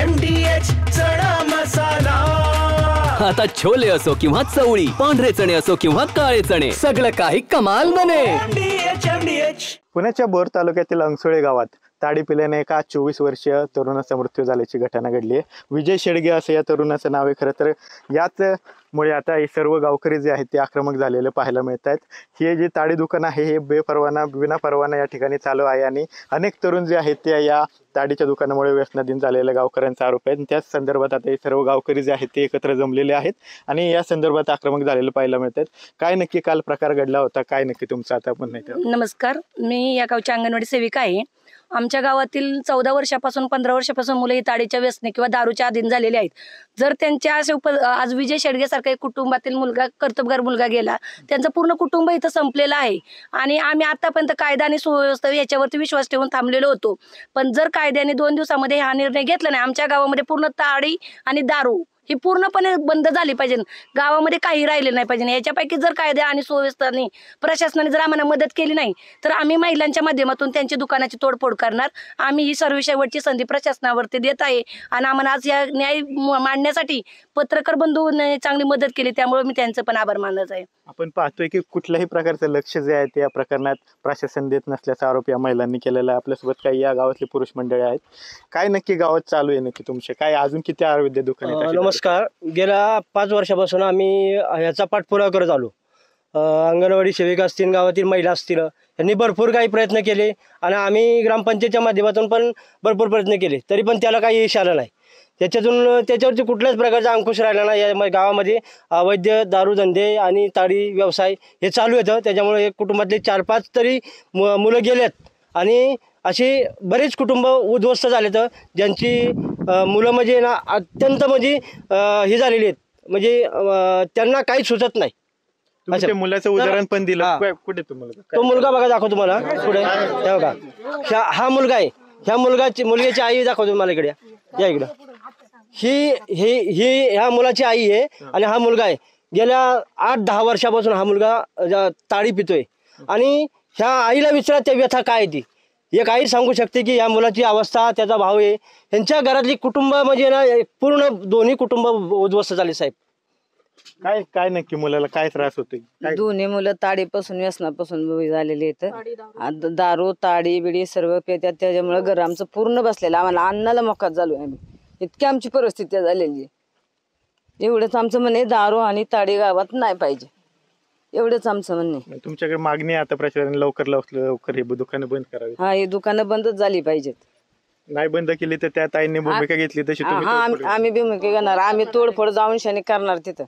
MDH चणा मसाला। आता छोले असो किंवा चवळी, पांढरे चणे असो किंवा काळे चणे, सगळं काही कमाल बने। MDH। पुण्याच्या बोर तालुक्यातील अंगसुळे गावात ताडी पिल्याने एका 24 वर्षीय तरुणाचा मृत्यू झाल्याची घटना घडली आहे। विजय शेडगे असं या तरुणाचं नाव आहे। खरं तर याचमुळे आता हे सर्व गावकरी जे आहेत ते आक्रमक झालेले पाहायला मिळत आहेत। हे जे ताडी दुकान आहे हे विना परवाना या ठिकाणी चालू आहे आणि अनेक तरुण जे आहेत ते या ताडीच्या दुकानामुळे व्यसनाधीन झालेल्या गावकऱ्यांचा आरोप आहे। त्याच संदर्भात आता हे सर्व गावकरी जे आहेत ते एकत्र जमलेले आहेत आणि या संदर्भात आक्रमक झालेलं पाहायला मिळतात। काय नक्की काल प्रकार घडला होता, काय नक्की तुमचं आता पण नाही? नमस्कार, मी या गावची अंगणवाडी सेविका आहे। आमच्या गावातील 14 वर्षापासून 15 वर्षापासून मुलं ही ताडीच्या व्यसनी किंवा दारूच्या अधीन झालेली आहेत। जर त्यांच्या असे आज विजय शेडगे सारखा एक कुटुंबातील मुलगा, कर्तबगार मुलगा गेला, त्यांचं पूर्ण कुटुंब इथं संपलेलं आहे आणि आम्ही आतापर्यंत कायदा आणि सुव्यवस्था याच्यावरती विश्वास ठेवून थांबलेलो होतो। पण जर कायद्याने 2 दिवसामध्ये हा निर्णय घेतला नाही, आमच्या गावामध्ये पूर्ण ताडी आणि दारू ही पूर्णपणे बंद झाली पाहिजे, गावामध्ये काही राहिले नाही पाहिजे। याच्यापैकी जर कायदा आणि सुव्यवस्थाने प्रशासनाने जर आम्हाला मदत केली नाही तर आम्ही महिलांच्या माध्यमातून त्यांची दुकानाची तोडफोड करणार। आम्ही ही सर्व शेवटची संधी प्रशासनावरती देत आहे आणि आम्हाला आज या न्याय मांडण्यासाठी पत्रकार बंधूंनी चांगली मदत केली, त्यामुळे मी त्यांचं पण आभार मानत आहे। आपण पाहतोय की कुठल्याही प्रकारचं लक्ष जे आहे ते या प्रकरणात प्रशासन देत नसल्याचा आरोप या महिलांनी केलेला आहे। आपल्यासोबत काही या गावातले पुरुष मंडळी आहेत। काय नक्की गावात चालू आहे नक्की तुमचे, काय अजून किती आयुर्वेद दुकान आहेत? नमस्कार, गेल्या 5 वर्षापासून आम्ही ह्याचा पाठपुरावा करत आलो। अंगणवाडी सेविका असतील, गावातील महिला असतील, यांनी भरपूर काही प्रयत्न केले आणि आम्ही ग्रामपंचायतच्या माध्यमातून पण भरपूर प्रयत्न केले, तरी पण त्याला काही यश आलं नाही। त्याच्यावरती कुठल्याच प्रकारचा अंकुश राहिला नाही। या गावामध्ये अवैध दारूधंदे आणि ताडी व्यवसाय हे चालू येतं, त्याच्यामुळे कुटुंबातले 4-5 तरी मुलं गेलेत आणि असे बरेच कुटुंब उद्ध्वस्त झालेत, ज्यांची मुलं म्हणजे ना अत्यंत म्हणजे हे झालेली आहेत, म्हणजे त्यांना काही सुचत नाही। अच्छा, मुलाचं उदाहरण पण दिलं, कुठे तो मुलगा बघा, दाखवतो तुम्हाला पुढे, हे बघा, हा मुलगा आहे, ह्या मुलग्याची आई दाखवतो मला, इकडे या, इकडं ही ह्या मुलाची आई आहे आणि हा मुलगा आहे। गेल्या 8-10 वर्षापासून हा मुलगा ताडी पितोय आणि ह्या आईला विचारा त्या व्यथा काय ती, एक आई सांगू शकते की या मुलाची अवस्था, त्याचा भाव आहे, यांच्या घरातली कुटुंब म्हणजे ना पूर्ण दोन्ही कुटुंब उद्ध्वस्त झाले। साहेब, काय नक्की मुलाला काय त्रास होतोय? दोन्ही मुलं ताडीपासून व्यसनापासून झालेली आहेत। दारू ताडी बिडी सर्व पितात, त्याच्यामुळे घर आमचं पूर्ण बसलेलं, आम्हाला अन्नाला मोकाट झालोय आम्ही, इतकी आमची परिस्थिती झालेली आहे। एवढंच आमचं म्हणणे, दारू आणि ताडी गावात नाही पाहिजे, एवढंच आमचं म्हणणे। तुमच्याकडे मागणी आहे आता प्रशासनाने लवकर हे दुकानं बंद करावी? हा, हे दुकानं बंदच झाली पाहिजेत। नाही बंद केली तर त्या ताईंनी भूमिका घेतली तशी आम्ही भूमिका घेणार, आम्ही तोडफोड जाऊन शाने करणार तिथं।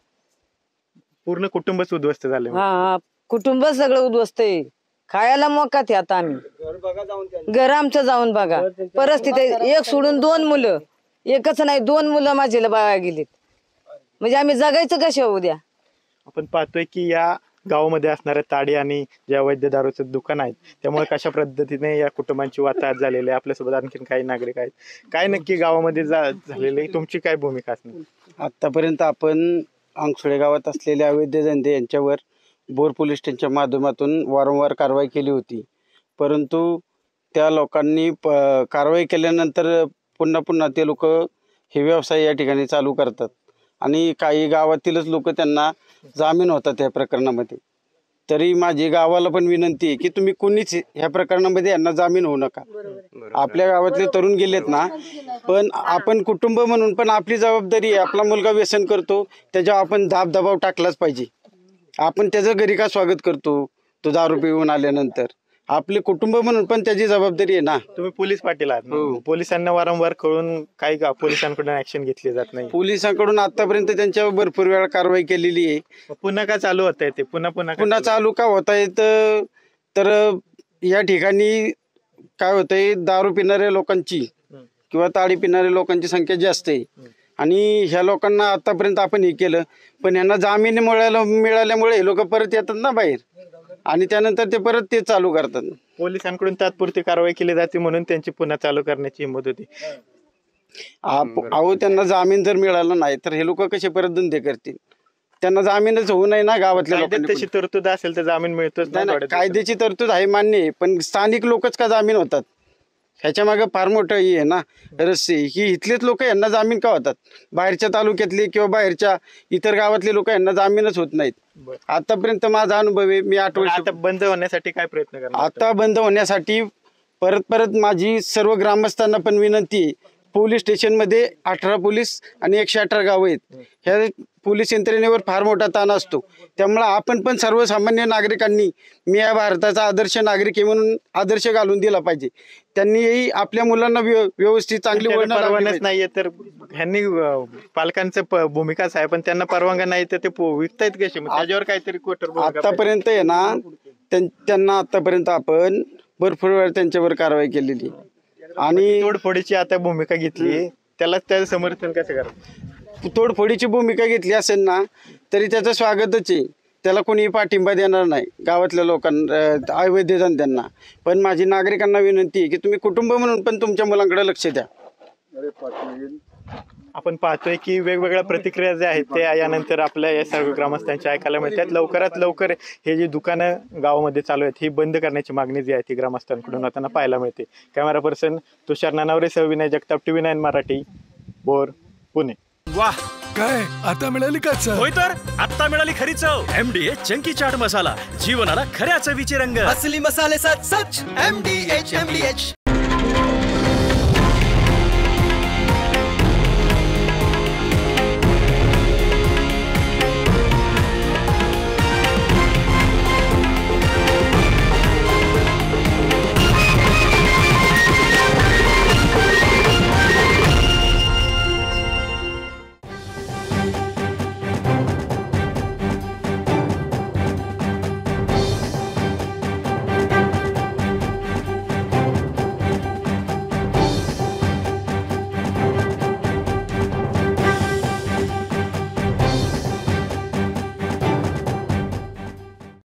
पूर्ण कुटुंबच उद्ध्वस्त झाले। हा, कुटुंब सगळं उद्ध्वस्त आहे, खायला मोकात आहे आता आम्ही। घर आमचं जाऊन बघा परिस्थिती, एक सोडून 2 मुलं, एकच नाही 2 मुलं माझ्याला बघा गेलीत, म्हणजे आम्ही जगायचं कशा उद्या? आपण पाहतोय की या गावामध्ये असणाऱ्या ताडी आणि जे अवैध दारूचं दुकान आहेत त्यामुळे कशा पद्धतीने या कुटुंबांची वाताहत झालेली आहे। आपल्यासोबत आणखीन काही नागरिक आहेत, काय नक्की गावामध्ये झालेले, तुमची काय भूमिका असणार? आतापर्यंत आपण अंगसुळे गावात असलेले अवैध धंदे यांच्यावर बोर पोलीस स्टेशनच्या माध्यमातून वारंवार कारवाई केली होती, परंतु त्या लोकांनी कारवाई केल्यानंतर पुन्हा ते लोक हे व्यवसाय या ठिकाणी चालू करतात आणि काही गावातीलच लोक त्यांना जामीन होतात या प्रकरणामध्ये। तरी माझी गावाला पण विनंती आहे की तुम्ही कोणीच ह्या प्रकरणामध्ये यांना जामीन होऊ नका। आपल्या गावातले तरुण गेलेत ना, पण आपण कुटुंब म्हणून पण आपली जबाबदारी आहे, आपला मुलगा व्यसन करतो त्याच्यावर आपण दबाव टाकलाच पाहिजे। आपण त्याचं घरी का स्वागत करतो, तो दारू पिऊन आल्यानंतर? आपले कुटुंब म्हणून पण त्याची जबाबदारी आहे ना। तुम्ही पोलीस पाटील आहात, पोलिसांना वारंवार कळून काही पोलिसांकडून ऍक्शन घेतली जात नाही? पोलिसांकडून आतापर्यंत त्यांच्यावर भरपूर वेळा कारवाई केलेली आहे। पुन्हा का चालू होत आहे ते? पुन्हा चालू का होत आहे तर या ठिकाणी काय होतंय, दारू पिणाऱ्या लोकांची किंवा ताडी पिणाऱ्या लोकांची संख्या जास्त आहे आणि ह्या लोकांना आतापर्यंत आपण हे केलं, पण यांना जामीन मिळाल्यामुळे हे लोक परत येतात ना बाहेर आणि त्यानंतर ते परत ते चालू करतात। पोलिसांकडून तात्पुरती कारवाई केली जाते म्हणून त्यांची पुन्हा चालू करण्याची हिंमत होती। अहो, त्यांना जामीन जर मिळाला नाही तर हे लोक कसे परत धंदे करतील? त्यांना जामीनच होऊ नये ना गावातल्या लोकांना। तशी तरतूद असेल तर जामीन मिळतोच ना? कायद्याची तरतूद आहे मान्य आहे, पण स्थानिक लोकच का जामीन होतात? ह्याच्या मागे फार मोठं ही आहे ना रहस्य ही इथलेच लोक यांना जामीन का होतात. बाहेरच्या तालुक्यातले किंवा बाहेरच्या इतर गावातले लोक यांना जामीनच होत नाहीत. आतापर्यंत माझा अनुभव आहे. मी 8 वर्ष आता बंद होण्यासाठी काय प्रयत्न करणार? आता बंद होण्यासाठी परत माझी सर्व ग्रामस्थांना पण विनंती आहे. पोलीस स्टेशनमध्ये 18 पोलीस आणि 118 गावं आहेत. ह्या पोलीस यंत्रणेवर फार मोठा ताण असतो. त्यामुळे आपण पण सर्वसामान्य नागरिकांनी मी या भारताचा आदर्श नागरिक आहे म्हणून आदर्श घालून दिला पाहिजे. त्यांनीही आपल्या मुलांना व्यवस्थित चांगली वळण परवानाच नाहीये तर ह्यांनी पालकांचं भूमिकाच आहे, पण त्यांना परवानगी नाही तर ते विकतायत कसे? त्याच्यावर काहीतरी कोटर आतापर्यंत आहे ना त्यांना आतापर्यंत आपण भरपूर वेळा त्यांच्यावर कारवाई केलेली आणि तोडफोडीची आता भूमिका घेतली, त्याला त्याचं समर्थन कसं करा? तोडफोडीची भूमिका घेतली असेल ना तरी त्याचं स्वागतच आहे. त्याला कोणी पाठिंबा देणार नाही गावातल्या लोकांना, अवैध धंद्यांना. पण माझी नागरिकांना विनंती आहे की तुम्ही कुटुंब म्हणून पण तुमच्या मुलांकडे लक्ष द्या. आपण पाहतोय की वेगवेगळ्या प्रतिक्रिया ज्या आहेत त्या यानंतर आपल्या या सर्व ग्रामस्थांच्या ऐकायला मिळतात. लवकरात लवकर हे जी दुकानं गावामध्ये चालू आहेत ही बंद करण्याची मागणी जी आहे ती ग्रामस्थांकडून आता पाहायला मिळते. कॅमेरा पर्सन तुषार नानावरे सह विनय जगताप, TV9 मराठी, बोर, पुणे. वाह, काय आता मिळाली का चव? होय तर आता मिळाली खरी चव. MDH चंकी चाट मसाला, जीवनाला खऱ्या चवीचे रंग. असली मसाले सच MDH